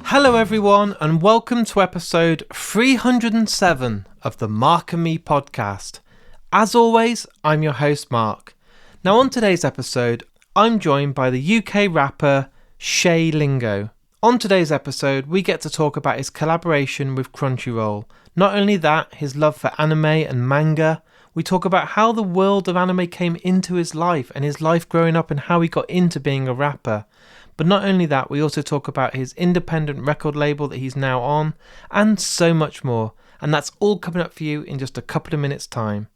Hello everyone and welcome to episode 307 of the Mark and Me podcast. As always, I'm your host Mark. Now on today's episode, I'm joined by the UK rapper Che Lingo. On today's episode, we get to talk about his collaboration with Crunchyroll. Not only that, his love for anime and manga. We talk about how the world of anime came into his life and his life growing up and how he got into being a rapper. But not only that, we also talk about his independent record label that he's now on, and so much more. And that's all coming up for you in just a couple of minutes' time.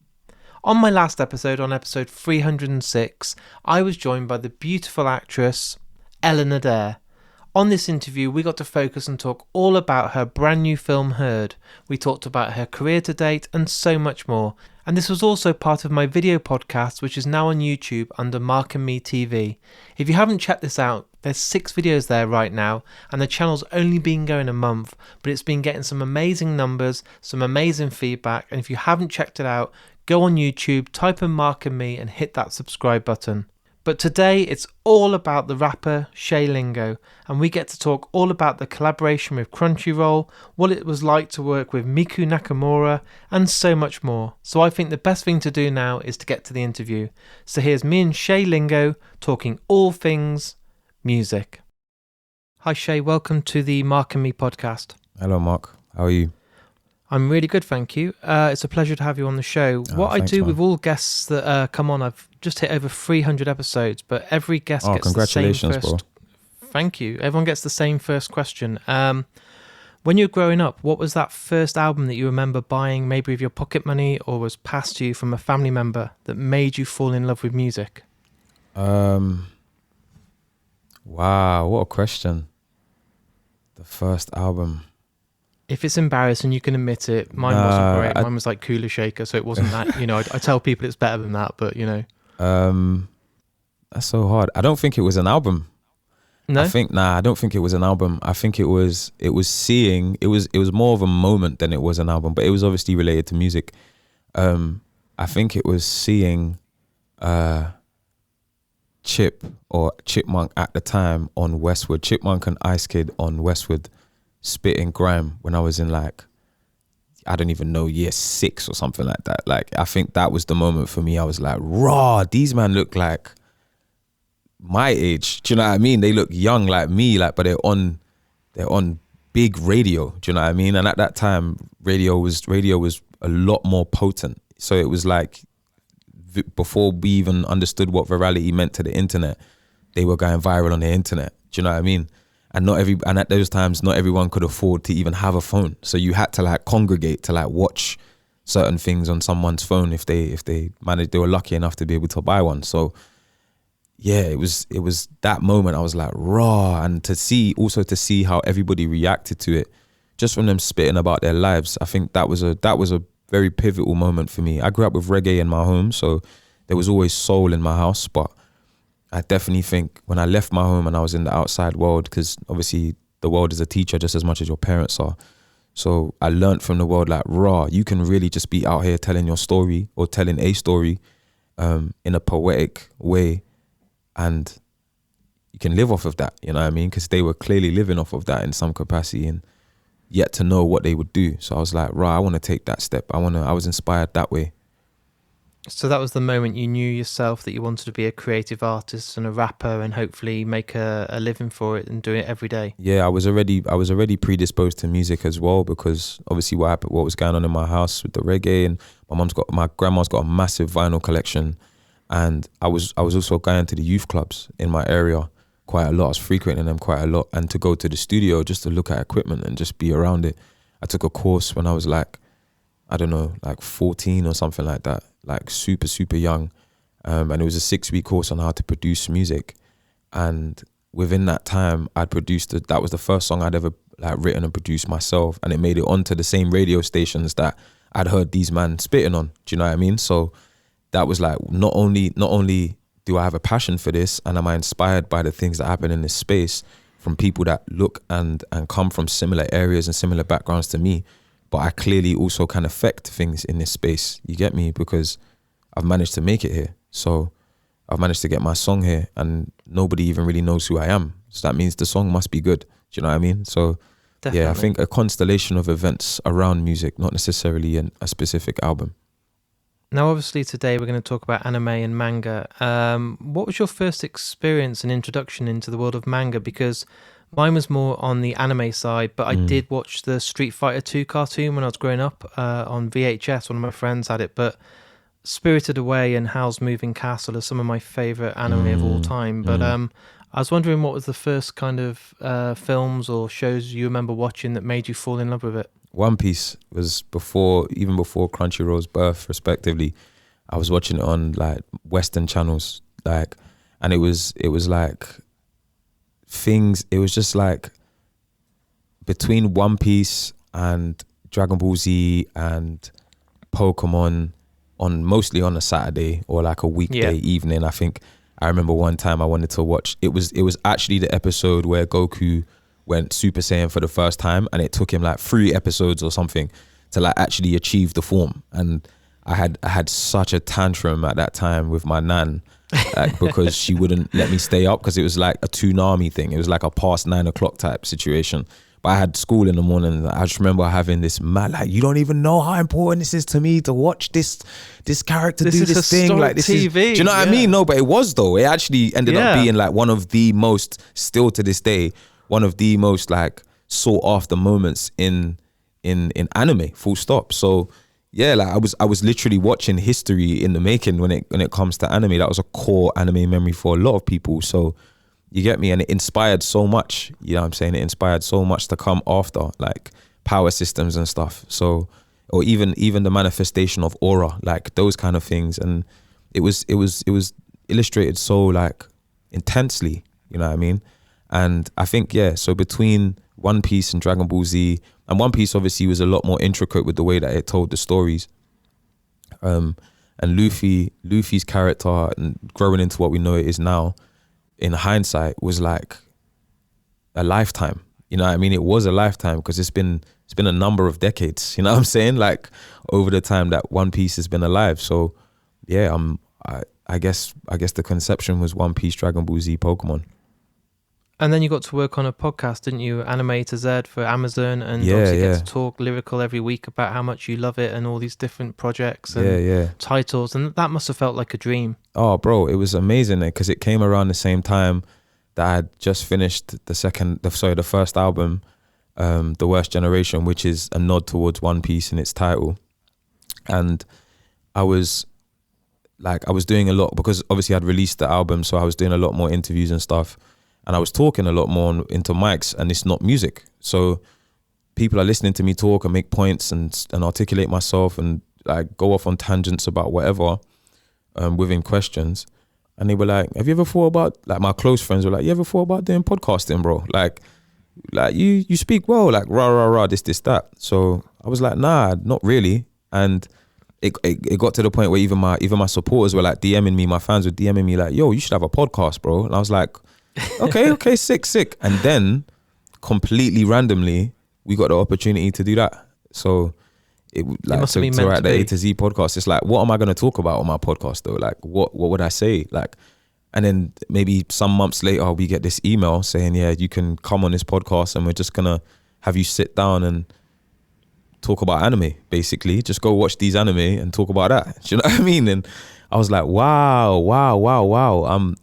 On my last episode, on episode 306, I was joined by the beautiful actress Ellen Adair. On this interview, we got to focus and talk all about her brand new film Heard. We talked about her career to date and so much more. And this was also part of my video podcast, which is now on YouTube under Mark and Me TV. If you haven't checked this out, there's 6 videos there right now, and the channel's only been going a month, but it's been getting some amazing numbers, some amazing feedback, and if you haven't checked it out, go on YouTube, type in Mark and Me and hit that subscribe button. But today it's all about the rapper Che Lingo, and we get to talk all about the collaboration with Crunchyroll, what it was like to work with Miku Nakamura, and so much more. So I think the best thing to do now is to get to the interview. So here's me and Che Lingo talking all things music. Hi Che, welcome to the Mark and Me podcast. Hello Mark, how are you? I'm really good, thank you. It's a pleasure to have you on the show. What I do with all guests that come on, I've just hit over 300 episodes, but every guest gets congratulations, the same first... bro. Thank you. Everyone gets the same first question. When you were growing up, what was that first album that you remember buying, maybe with your pocket money, or was passed to you from a family member that made you fall in love with music? Wow, what a question. The first album. If it's embarrassing, you can admit it. Mine wasn't great. Mine was like Cooler Shaker, so it wasn't that, I tell people it's better than that, but That's so hard. I don't think it was an album. No? I don't think it was an album. I think it was more of a moment than it was an album, but it was obviously related to music. I think it was seeing Chip or Chipmunk at the time on Westwood, Chipmunk and Ice Kid on Westwood, spitting grime when I was in I don't even know, year 6 or something like that. I think that was the moment for me. I was like, raw, these men look like my age. Do you know what I mean? They look young like me, but they're on big radio. Do you know what I mean? And at that time, radio was a lot more potent. So it was before we even understood what virality meant to the internet, they were going viral on the internet. Do you know what I mean? And at those times, not everyone could afford to even have a phone. So you had to congregate to watch certain things on someone's phone if they managed, they were lucky enough to be able to buy one. So yeah, it was that moment. I was like, raw. And to see how everybody reacted to it, just from them spitting about their lives, I think that was a very pivotal moment for me. I grew up with reggae in my home, so there was always soul in my house, but I definitely think when I left my home and I was in the outside world, because obviously the world is a teacher just as much as your parents are. So I learned from the world raw, you can really just be out here telling your story or telling a story in a poetic way, and you can live off of that, you know what I mean? Because they were clearly living off of that in some capacity and yet to know what they would do. So I was like, raw, I want to take that step. I was inspired that way. So that was the moment you knew yourself that you wanted to be a creative artist and a rapper and hopefully make a living for it and do it every day. Yeah, I was already predisposed to music as well, because obviously what was going on in my house with the reggae, and my grandma's got a massive vinyl collection, and I was also going to the youth clubs in my area quite a lot. I was frequenting them quite a lot, and to go to the studio just to look at equipment and just be around it. I took a course when I was 14 or something like that, super, super young. And it was a 6-week course on how to produce music. And within that time, that was the first song I'd ever written and produced myself. And it made it onto the same radio stations that I'd heard these men spitting on. Do you know what I mean? So that was not only do I have a passion for this and am I inspired by the things that happen in this space from people that look and come from similar areas and similar backgrounds to me, but I clearly also can affect things in this space, you get me? Because I've managed to make it here. So I've managed to get my song here and nobody even really knows who I am. So that means the song must be good. Do you know what I mean? So Definitely. yeah, I think a constellation of events around music, not necessarily a specific album. Now, obviously, today we're going to talk about anime and manga. What was your first experience and introduction into the world of manga? Because mine was more on the anime side, but I did watch the Street Fighter 2 cartoon when I was growing up on VHS. One of my friends had it, but Spirited Away and Howl's Moving Castle are some of my favourite anime of all time. But I was wondering, what was the first kind of films or shows you remember watching that made you fall in love with it? One Piece was even before Crunchyroll's birth, respectively. I was watching it on like Western channels, like, and it was like things. It was just like between One Piece and Dragon Ball Z and Pokemon, mostly on a Saturday or like a weekday evening. I think I remember one time I wanted to watch. It was actually the episode where Goku went Super Saiyan for the first time, and it took him like 3 episodes or something to like actually achieve the form. And I had such a tantrum at that time with my nan, because she wouldn't let me stay up because it was like a Toonami thing. It was like a past 9 o'clock type situation. But I had school in the morning. I just remember having this mad, like, you don't even know how important this is to me to watch this character do this thing. Like, this TV, is, do you know what I mean? No, but it was though. It actually ended up being like one of the most, still to this day, one of the most like sought after moments in anime, full stop. So yeah, like I was literally watching history in the making when it comes to anime. That was a core anime memory for a lot of people. So you get me? And it inspired so much, you know what I'm saying? It inspired so much to come after, like power systems and stuff. So, or even the manifestation of aura, like those kind of things. And it was illustrated so like intensely, you know what I mean? And I think, so between One Piece and Dragon Ball Z, and One Piece obviously was a lot more intricate with the way that it told the stories. And Luffy's character, and growing into what we know it is now, in hindsight, was like a lifetime. You know what I mean? It was a lifetime because it's been a number of decades, you know what I'm saying? Like over the time that One Piece has been alive. So yeah, I guess the conception was One Piece, Dragon Ball Z, Pokemon. And then you got to work on a podcast, didn't you? Anime to Z for Amazon, and obviously get to talk lyrical every week about how much you love it and all these different projects and titles. And that must have felt like a dream. Oh, bro, it was amazing because it came around the same time that I had just finished the first album, The Worst Generation, which is a nod towards One Piece in its title. And I was doing a lot, because obviously I'd released the album, so I was doing a lot more interviews and stuff. And I was talking a lot more into mics, and it's not music. So people are listening to me talk and make points and articulate myself and like go off on tangents about whatever within questions. And they were like, have you ever thought about, like my close friends were like, you ever thought about doing podcasting, bro? Like you speak well, like rah, this, that. So I was like, nah, not really. And it got to the point where even my supporters were like DMing me, my fans were DMing me like, yo, you should have a podcast, bro. And I was like, okay, sick. And then completely randomly, we got the opportunity to do that. So it must have been to write the A to Z podcast. It's like, what am I going to talk about on my podcast though? Like, what would I say? Like, and then maybe some months later, we get this email saying, yeah, you can come on this podcast, and we're just gonna have you sit down and talk about anime. Basically, just go watch these anime and talk about that. Do you know what I mean? And I was like, wow.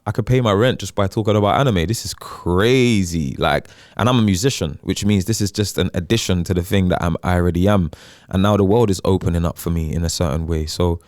I could pay my rent just by talking about anime. This is crazy. Like, and I'm a musician, which means this is just an addition to the thing that I already am. And now the world is opening up for me in a certain way. So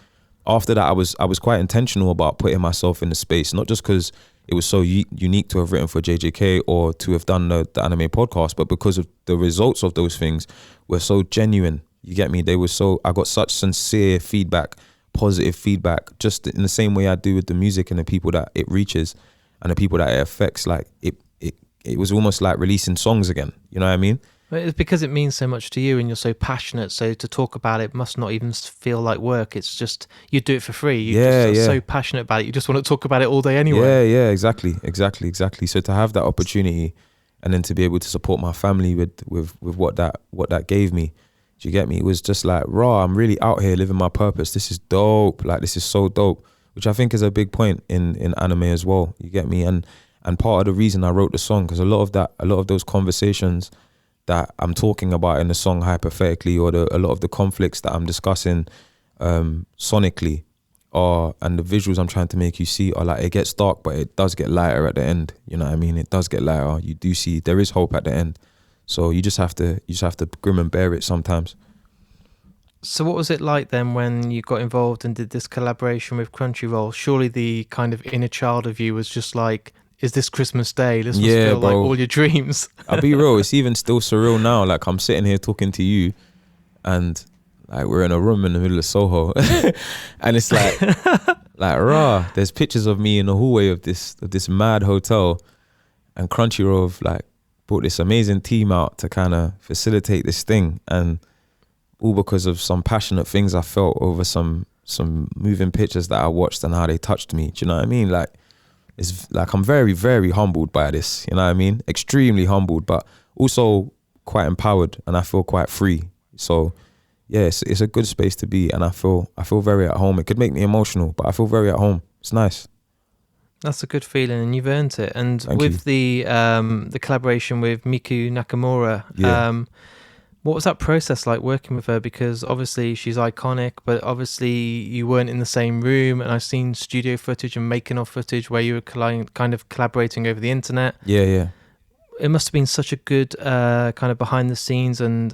after that, I was quite intentional about putting myself in the space, not just because it was so unique to have written for JJK or to have done the anime podcast, but because of the results of those things were so genuine. You get me? I got such sincere feedback, positive feedback, just in the same way I do with the music and the people that it reaches and the people that it affects. Like it was almost like releasing songs again. You know what I mean? It's because it means so much to you and you're so passionate. So to talk about it must not even feel like work. It's just, you do it for free. You're so passionate about it. You just want to talk about it all day anyway. Yeah, exactly. So to have that opportunity and then to be able to support my family with what that gave me, do you get me? It was just like, raw, I'm really out here living my purpose. This is dope. Like, this is so dope, which I think is a big point in anime as well. You get me? And And part of the reason I wrote the song, because a lot of those conversations that I'm talking about in the song hypothetically, or a lot of the conflicts that I'm discussing sonically, and the visuals I'm trying to make you see are like, it gets dark, but it does get lighter at the end. You know what I mean? It does get lighter. You do see there is hope at the end. So you just have to grim and bear it sometimes. So what was it like then when you got involved and did this collaboration with Crunchyroll? Surely the kind of inner child of you was just like, is this Christmas Day? This must feel bro. like all your dreams. I'll be real, it's even still surreal now. Like, I'm sitting here talking to you and like we're in a room in the middle of Soho and it's like raw, there's pictures of me in the hallway of this mad hotel, and Crunchyroll have like brought this amazing team out to kind of facilitate this thing, and all because of some passionate things I felt over some moving pictures that I watched and how they touched me. Do you know what I mean? Like, it's like I'm very, very humbled by this. You know what I mean? Extremely humbled, but also quite empowered, and I feel quite free. So yeah, it's a good space to be, and I feel very at home. It could make me emotional, but I feel very at home. It's nice. That's a good feeling, and you've earned it. And Thank with you. the collaboration with Miku Nakamura, Yeah. what was that process like working with her? Because obviously she's iconic, but obviously you weren't in the same room, and I've seen studio footage and making of footage where you were kind of collaborating over the internet. Yeah. It must have been such a good kind of behind the scenes and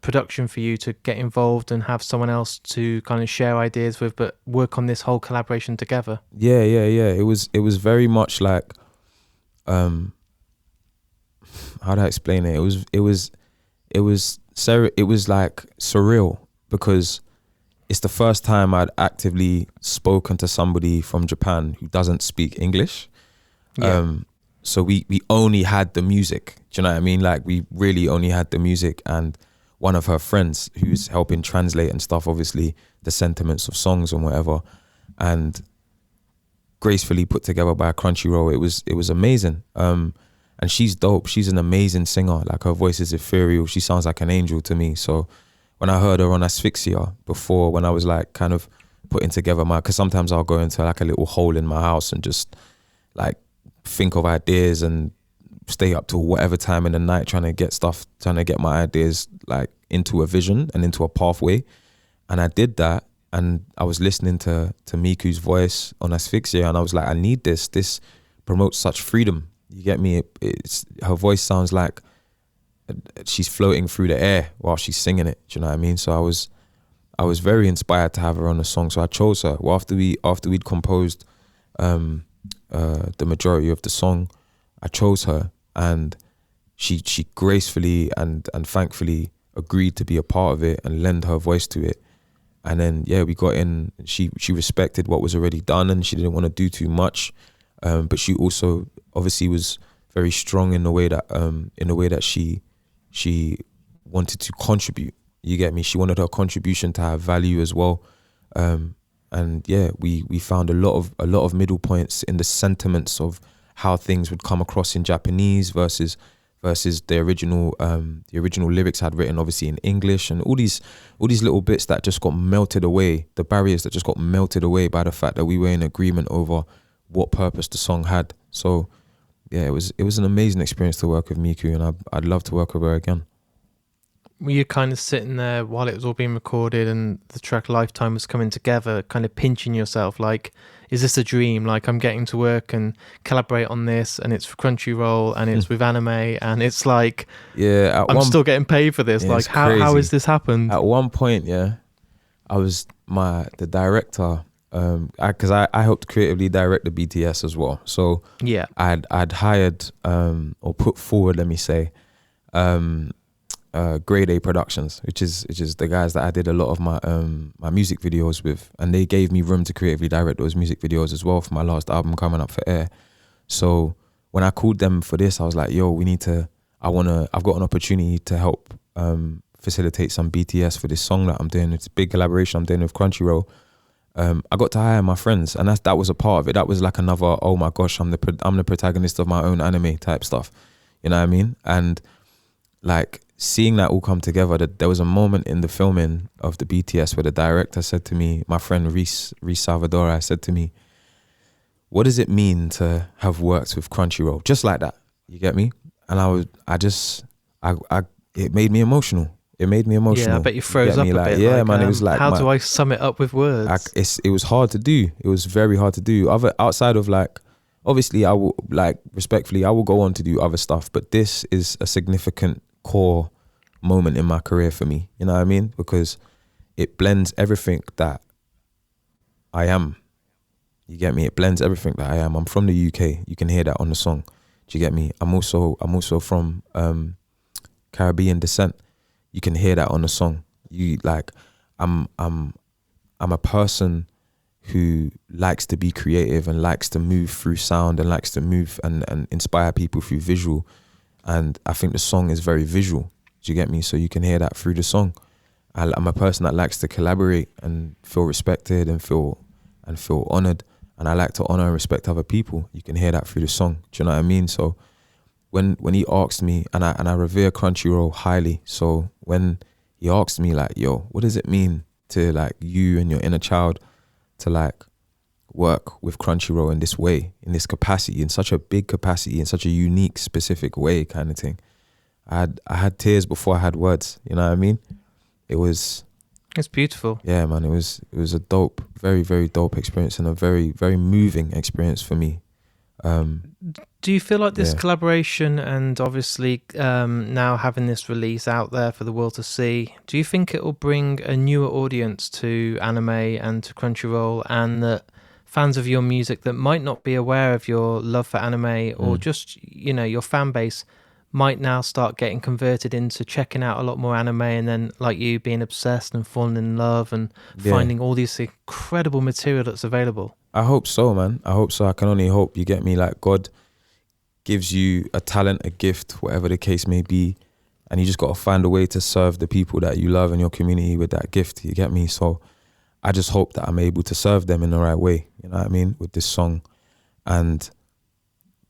production for you to get involved and have someone else to kind of share ideas with, but work on this whole collaboration together. Yeah. It was very much like, how do I explain it? It was like surreal, because it's the first time I'd actively spoken to somebody from Japan who doesn't speak English. Yeah. So we only had the music. Do you know what I mean? Like, we really only had the music and one of her friends who's helping translate and stuff, obviously, the sentiments of songs and whatever. And gracefully put together by Crunchyroll. It was amazing. And she's dope. She's an amazing singer. Like, her voice is ethereal. She sounds like an angel to me. So when I heard her on Asphyxia before, when I was like kind of putting together because sometimes I'll go into like a little hole in my house and just like think of ideas and stay up till whatever time in the night trying to get my ideas like into a vision and into a pathway. And I did that, and I was listening to Miku's voice on Asphyxia, and I was like, I need this. This promotes such freedom. You get me? It's her voice sounds like she's floating through the air while she's singing it. Do you know what I mean? So I was very inspired to have her on the song. So I chose her. Well, after we'd composed the majority of the song, I chose her, and she gracefully and thankfully agreed to be a part of it and lend her voice to it. And then we got in. She respected what was already done, and she didn't want to do too much, but she also obviously was very strong in the way that she wanted to contribute. You get me? She wanted her contribution to have value as well. And we found a lot of middle points in the sentiments of how things would come across in Japanese versus the original lyrics I'd written obviously in English, and all these little bits that just got melted away, the barriers that just got melted away by the fact that we were in agreement over what purpose the song had. So it was an amazing experience to work with Miku, and I'd love to work with her again. Were you kind of sitting there while it was all being recorded and the track Lifetime was coming together, kind of pinching yourself like, is this a dream? Like, I'm getting to work and collaborate on this, and it's for Crunchyroll, and it's with anime, and it's like, I'm still getting paid for this. Like, how has this happened? At one point, I was the director, because I helped creatively direct the BTS as well. So I'd hired or put forward, let me say, Grade A Productions, which is the guys that I did a lot of my music videos with, and they gave me room to creatively direct those music videos as well for my last album coming up for air. So when I called them for this, I was like, yo, I've got an opportunity to help facilitate some BTS for this song that I'm doing. It's a big collaboration I'm doing with Crunchyroll. I got to hire my friends, and that was a part of it. That was like another, oh my gosh, I'm the protagonist of my own anime type stuff. You know what I mean? And like, seeing that all come together, that there was a moment in the filming of the BTS where the director said to me, my friend Reese Salvador, said to me, what does it mean to have worked with Crunchyroll? Just like that, you get me? And it made me emotional. It made me emotional. Yeah, I bet you froze up a bit. Yeah, like, man. It was like, how do I sum it up with words? It was hard to do. It was very hard to do. Outside of like, obviously, I will, like, respectfully, I will go on to do other stuff, but this is a significant core moment in my career for me. You know what I mean? Because it blends everything that I am. You get me? It blends everything that I am. I'm from the UK. You can hear that on the song. Do you get me? I'm also from Caribbean descent. You can hear that on the song. I'm a person who likes to be creative and likes to move through sound and likes to move and inspire people through visual. And I think the song is very visual. Do you get me? So you can hear that through the song. I'm a person that likes to collaborate and feel respected and feel honored. And I like to honor and respect other people. You can hear that through the song. Do you know what I mean? So when he asked me, and I revere Crunchyroll highly. So when he asked me, like, yo, what does it mean to, like, you and your inner child to, like, work with Crunchyroll in this way, in this capacity, in such a big capacity, in such a unique, specific way, kind of thing. I had tears before I had words. You know what I mean? It's beautiful. Yeah, man. It was a dope, very, very dope experience, and a very, very moving experience for me. Do you feel like this collaboration, and obviously now having this release out there for the world to see, do you think it will bring a newer audience to anime and to Crunchyroll, and that fans of your music that might not be aware of your love for anime or just, you know, your fan base might now start getting converted into checking out a lot more anime, and then, like you, being obsessed and falling in love and finding all this incredible material that's available? I hope so, man. I hope so. I can only hope. You get me? Like, God gives you a talent, a gift, whatever the case may be, and you just got to find a way to serve the people that you love in your community with that gift. You get me? So I just hope that I'm able to serve them in the right way. You know what I mean? With this song. And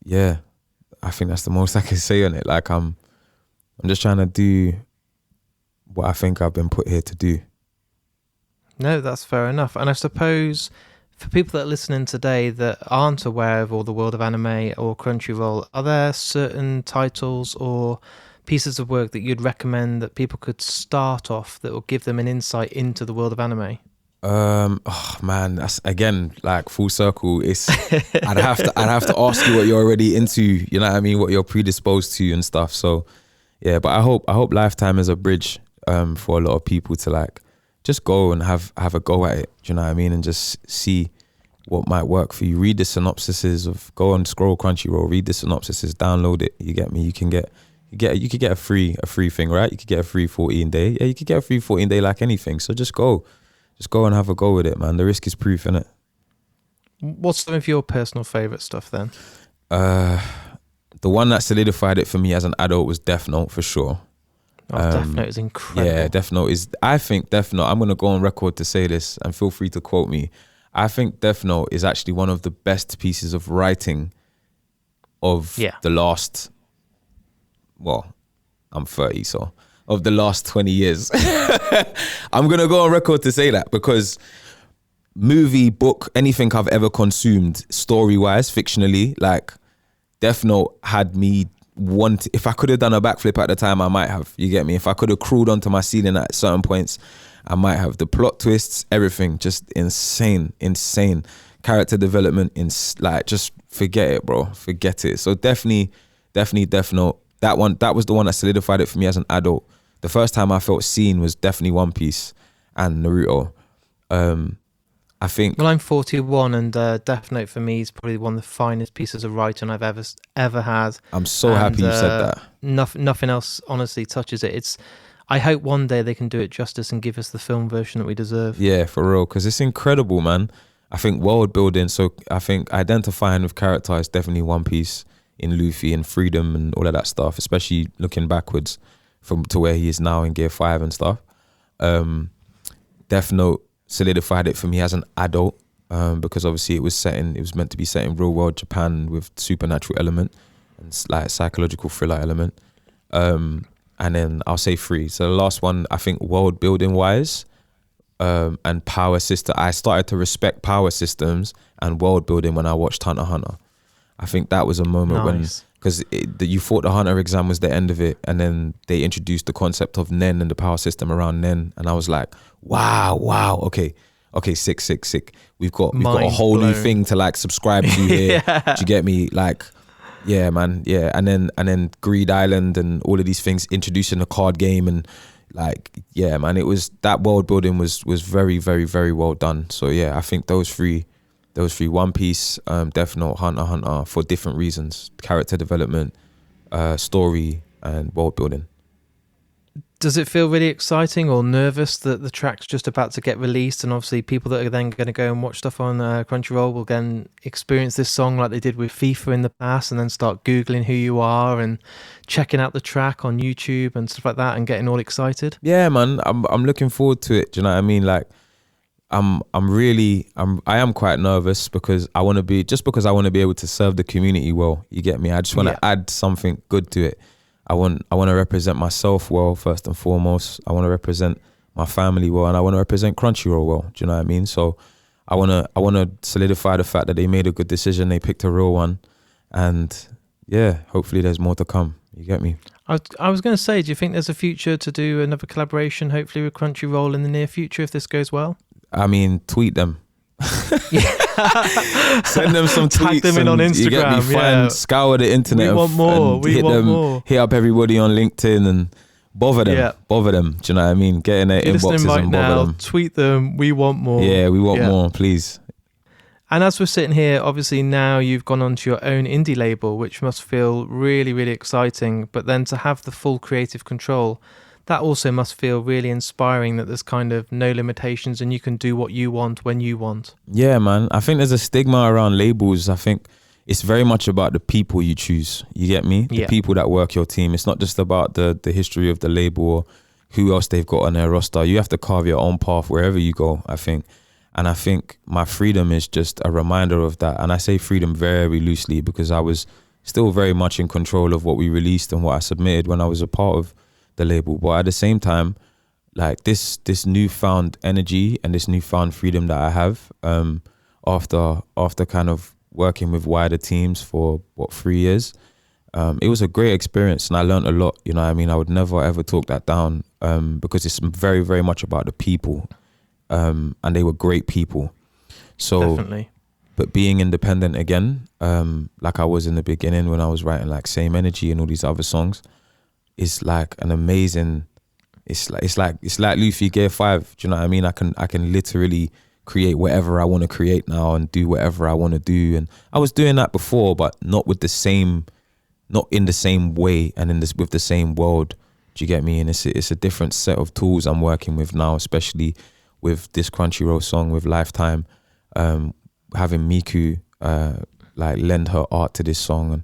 yeah, I think that's the most I can say on it. Like, I'm just trying to do what I think I've been put here to do. No, that's fair enough. And I suppose for people that are listening today that aren't aware of all the world of anime or Crunchyroll, are there certain titles or pieces of work that you'd recommend that people could start off that will give them an insight into the world of anime? Oh man, that's again like full circle. It's I'd have to ask you what you're already into, you know what I mean, what you're predisposed to and stuff. So yeah, but I hope Lifetime is a bridge for a lot of people to, like, just go and have a go at it, do you know what I mean, and just see what might work for you. Read the synopsises go and scroll Crunchyroll, read the synopsises, download it. You get me? You could get a free thing, right? You could get a free 14-day. Yeah, you could get a free 14-day like anything. So just go and have a go with it, man. The risk is proof, innit? What's some of your personal favourite stuff then? The one that solidified it for me as an adult was Death Note, for sure. Oh, Death Note is incredible. Yeah, I think Death Note, I'm going to go on record to say this, and feel free to quote me. I think Death Note is actually one of the best pieces of writing of the last, well, I'm 30, so of the last 20 years. I'm going to go on record to say that, because movie, book, anything I've ever consumed story-wise, fictionally, like, Death Note had me if I could have done a backflip at the time, I might have. You get me? If I could have crawled onto my ceiling at certain points, I might have. The plot twists, everything, just insane. Character development, just forget it, bro. Forget it. So definitely Death Note. That was the one that solidified it for me as an adult. The first time I felt seen was definitely One Piece and Naruto. I think. Well, I'm 41, and Death Note for me is probably one of the finest pieces of writing I've ever had. I'm so happy you said that. Nothing else honestly touches it. I hope one day they can do it justice and give us the film version that we deserve. Yeah, for real, because it's incredible, man. I think world building. So I think identifying with character is definitely One Piece, in Luffy and freedom and all of that stuff. Especially looking backwards to where he is now in Gear 5 and stuff. Death Note solidified it for me as an adult, because obviously it was meant to be set in real world Japan with supernatural element and like psychological thriller element. And then I'll say 3. So the last one, I think world building wise, and power system. I started to respect power systems and world building when I watched Hunter x Hunter. I think that was a moment Nice. because you thought the Hunter exam was the end of it, and then they introduced the concept of Nen and the power system around Nen, and I was like, wow, okay, sick. We've got a Mind whole new blown. thing to like subscribe to here. Yeah. Do you get me? Like, yeah, man, yeah, and then Greed Island and all of these things, introducing the card game, and like, yeah, man, it was, that world building was very, very, very well done. So yeah, I think those three, One Piece, Death Note, Hunter x Hunter, for different reasons: character development, story, and world building. Does it feel really exciting or nervous that the track's just about to get released, and obviously people that are then going to go and watch stuff on Crunchyroll will then experience this song like they did with FIFA in the past, and then start Googling who you are and checking out the track on YouTube and stuff like that and getting all excited? Yeah, man, I'm looking forward to it. Do you know what I mean? Like, I am quite nervous because I want to be able to serve the community well. You get me? I just want to add something good to it. I want to represent myself well, first and foremost. I want to represent my family well, and I want to represent Crunchyroll well. Do you know what I mean? So I want to solidify the fact that they made a good decision. They picked a real one, and yeah, hopefully there's more to come. You get me? I was going to say, do you think there's a future to do another collaboration, hopefully with Crunchyroll in the near future, if this goes well? I mean, tweet them. Send them some tweets. Tag them in on Instagram. You get me? Scour the internet. We want more. We want more. Hit up everybody on LinkedIn and bother them. Yeah. Bother them. Do you know what I mean? Get in their inboxes and bother them. Tweet them. We want more. Yeah, we want more, please. And as we're sitting here, obviously now you've gone onto your own indie label, which must feel really, really exciting. But then to have the full creative control, that also must feel really inspiring, that there's kind of no limitations and you can do what you want when you want. Yeah, man. I think there's a stigma around labels. I think it's very much about the people you choose. You get me? The people that work your team. It's not just about the history of the label or who else they've got on their roster. You have to carve your own path wherever you go, I think. And I think my freedom is just a reminder of that. And I say freedom very loosely because I was still very much in control of what we released and what I submitted when I was a part of the label. But at the same time, like this newfound energy and this newfound freedom that I have after kind of working with wider teams for 3 years, it was a great experience and I learned a lot. You know what I mean? I would never ever talk that down because it's very, very much about the people, and they were great people. So definitely. But being independent again, like I was in the beginning when I was writing like Same Energy and all these other songs, is like an amazing. It's like Luffy Gear 5. Do you know what I mean? I can literally create whatever I want to create now and do whatever I want to do. And I was doing that before, but not in the same way and with the same world. Do you get me? And it's a different set of tools I'm working with now, especially with this Crunchyroll song with Lifetime, having Miku like lend her art to this song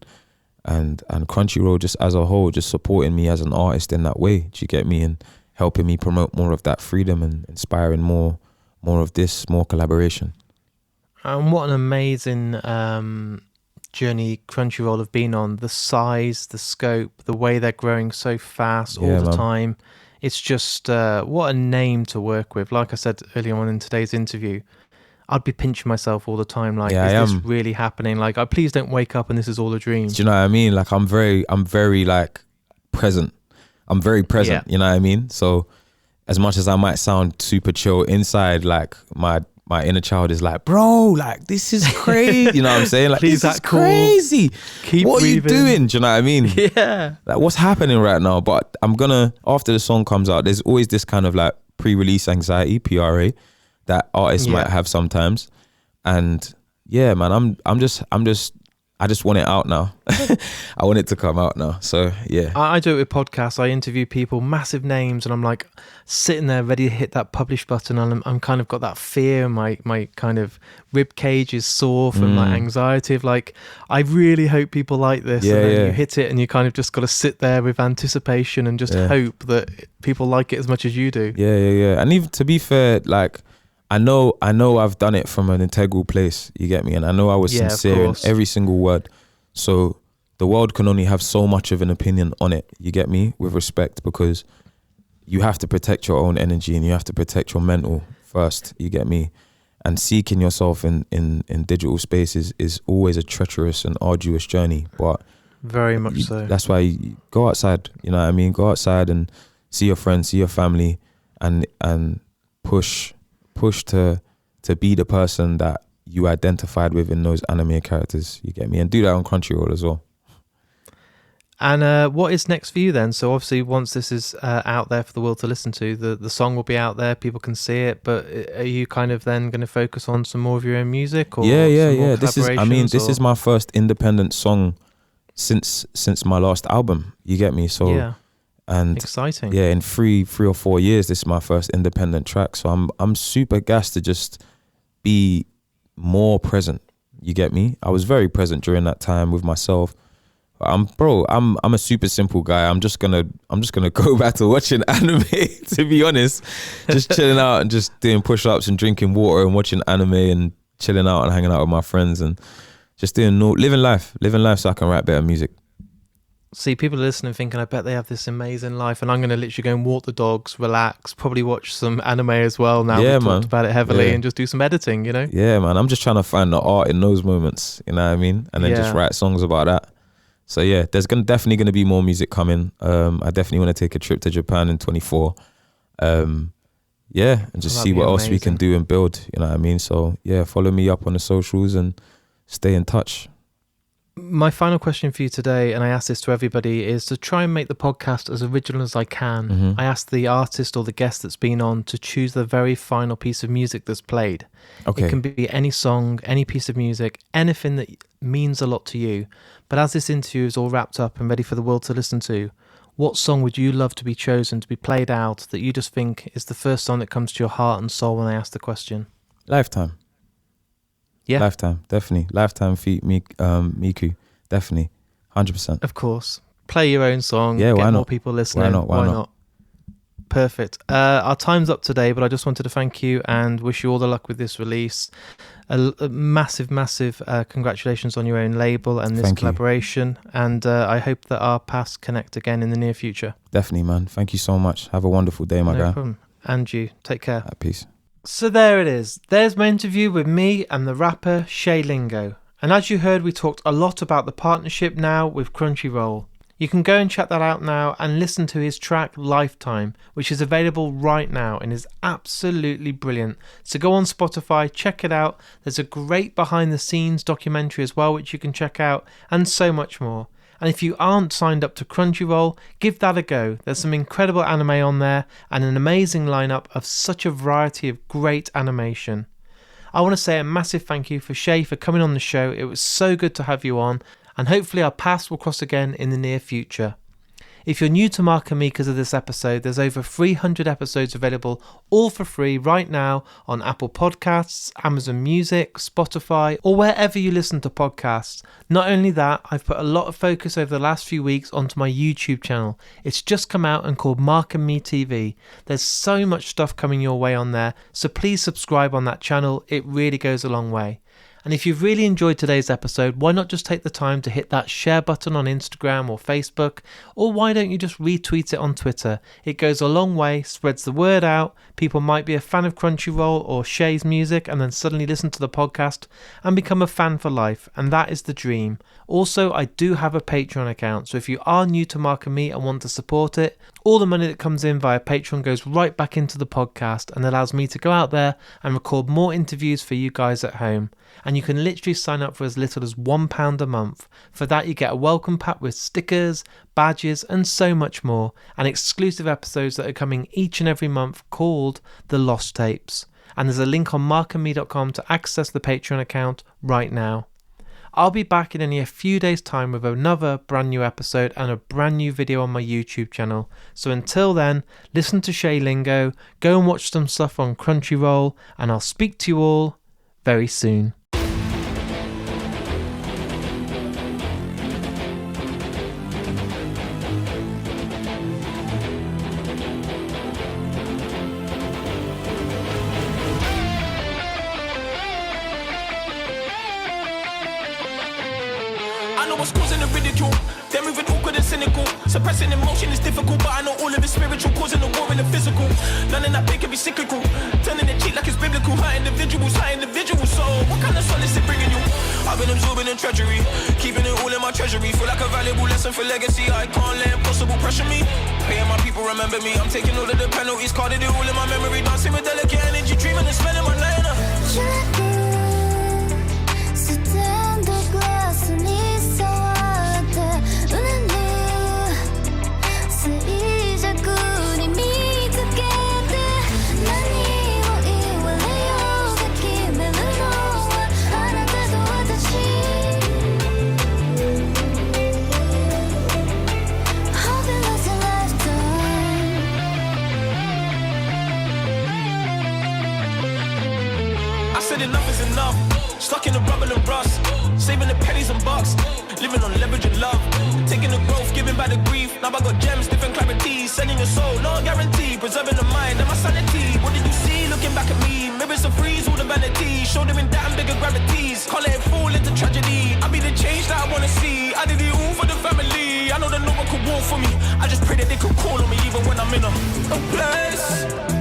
and Crunchyroll just as a whole just supporting me as an artist in that way. Do you get me? And helping me promote more of that freedom and inspiring more of this, more collaboration. And what an amazing journey Crunchyroll have been on. The size, the scope, the way they're growing so fast all the time. It's just what a name to work with. Like I said earlier on in today's interview, I'd be pinching myself all the time. Like, is this really happening? Like, please don't wake up and this is all a dream. Do you know what I mean? Like, I'm very like present. I'm very present. You know what I mean? So as much as I might sound super chill inside, like my inner child is like, bro, like this is crazy. You know what I'm saying? Like, this is crazy. Keep what breathing. Are you doing? Do you know what I mean? Yeah. Like, what's happening right now? But I'm gonna, after the song comes out, there's always this kind of like pre-release anxiety, PRA, that artists might have sometimes. And yeah, man, I just want it out now. I want it to come out now. So yeah. I do it with podcasts. I interview people, massive names, and I'm like sitting there ready to hit that publish button, and I'm kind of got that fear. My kind of rib cage is sore from my anxiety of like, I really hope people like this. Yeah, and then you hit it and you kind of just got to sit there with anticipation and just hope that people like it as much as you do. Yeah. And even to be fair, like, I know I've done it from an integral place, you get me? And I know I was sincere in every single word. So the world can only have so much of an opinion on it, you get me? With respect, because you have to protect your own energy and you have to protect your mental first. You get me? And seeking yourself in digital spaces is always a treacherous and arduous journey. But very much so. That's why you go outside. You know what I mean? Go outside and see your friends, see your family, and push to be the person that you identified with in those anime characters. You get me? And do that on Crunchyroll as well. And what is next for you then? So obviously once this is out there for the world to listen to, the song will be out there, people can see it, but are you kind of then going to focus on some more of your own music? Or Yeah. This is my first independent song since my last album. You get me? So yeah. And exciting. Yeah, in three or 4 years, this is my first independent track. So I'm super gassed to just be more present. You get me? I was very present during that time with myself. I'm a super simple guy. I'm just gonna go back to watching anime, to be honest. Just chilling out and just doing push-ups and drinking water and watching anime and chilling out and hanging out with my friends and just living life so I can write better music. See, people are listening thinking, I bet they have this amazing life, and I'm going to literally go and walk the dogs, relax, probably watch some anime as well now we've talked about it heavily, and just do some editing, you know? Yeah, man. I'm just trying to find the art in those moments, you know what I mean? And then just write songs about that. So yeah, there's definitely going to be more music coming. I definitely want to take a trip to Japan in 24. And just see what else we can do and build, you know what I mean? So yeah, follow me up on the socials and stay in touch. My final question for you today, and I ask this to everybody, is to try and make the podcast as original as I can. Mm-hmm. I ask the artist or the guest that's been on to choose the very final piece of music that's played. Okay. It can be any song, any piece of music, anything that means a lot to you. But as this interview is all wrapped up and ready for the world to listen to, what song would you love to be chosen to be played out that you just think is the first song that comes to your heart and soul when I ask the question? Lifetime. Yeah, Lifetime, definitely. Lifetime feat Miku, definitely, 100%. Of course, play your own song. Yeah, get more people listening. Why not? Perfect. Our time's up today, but I just wanted to thank you and wish you all the luck with this release. A massive congratulations on your own label and this collaboration. And I hope that our paths connect again in the near future. Definitely, man. Thank you so much. Have a wonderful day, my guy. No problem. And you. Take care. Peace. So there it is. There's my interview with me and the rapper Che Lingo. And as you heard, we talked a lot about the partnership now with Crunchyroll. You can go and check that out now and listen to his track Lifetime, which is available right now and is absolutely brilliant. So go on Spotify, check it out. There's a great behind the scenes documentary as well, which you can check out, and so much more. And if you aren't signed up to Crunchyroll, give that a go. There's some incredible anime on there and an amazing lineup of such a variety of great animation. I want to say a massive thank you for Che for coming on the show. It was so good to have you on, and hopefully our paths will cross again in the near future. If you're new to Mark and Me because of this episode, there's over 300 episodes available all for free right now on Apple Podcasts, Amazon Music, Spotify, or wherever you listen to podcasts. Not only that, I've put a lot of focus over the last few weeks onto my YouTube channel. It's just come out and called Mark and Me TV. There's so much stuff coming your way on there, so please subscribe on that channel. It really goes a long way. And if you've really enjoyed today's episode, why not just take the time to hit that share button on Instagram or Facebook? Or why don't you just retweet it on Twitter? It goes a long way, spreads the word out. People might be a fan of Crunchyroll or Che's music and then suddenly listen to the podcast and become a fan for life. And that is the dream. Also, I do have a Patreon account, so if you are new to Mark and Me and want to support it, all the money that comes in via Patreon goes right back into the podcast and allows me to go out there and record more interviews for you guys at home. And you can literally sign up for as little as £1 a month. For that, you get a welcome pack with stickers, badges, and so much more, and exclusive episodes that are coming each and every month called The Lost Tapes. And there's a link on markandme.com to access the Patreon account right now. I'll be back in only a few days' time with another brand new episode and a brand new video on my YouTube channel. So until then, listen to Che Lingo, go and watch some stuff on Crunchyroll, and I'll speak to you all very soon. I know what's causing the ridicule. They're moving awkward and cynical. Suppressing emotion is difficult, but I know all of the spiritual causing the war in the physical. None of that big can be cyclical. Turning the cheek like it's solace in bringing you. I've been absorbing in treachery, keeping it all in my treasury. Feel like a valuable lesson for legacy. I can't let impossible pressure me. Paying my people remember me. I'm taking all of the penalties, carded it all in my memory. Dancing with delicate energy, dreaming and smelling my liner. Stand the glass and it's so hard to enough is enough. Stuck in the rubble and rust, saving the pennies and bucks, living on leverage and love, taking the growth, giving back the grief. Now I got gems, different clarities, sending your soul, no guarantee, preserving the mind and my sanity. What did you see looking back at me? Mirrors and freeze all the vanity, show them in damn bigger gravities. Can't let it fall into tragedy. I be the change that I wanna see. I did it all for the family. I know that no one could walk for me. I just pray that they could call on me even when I'm in a place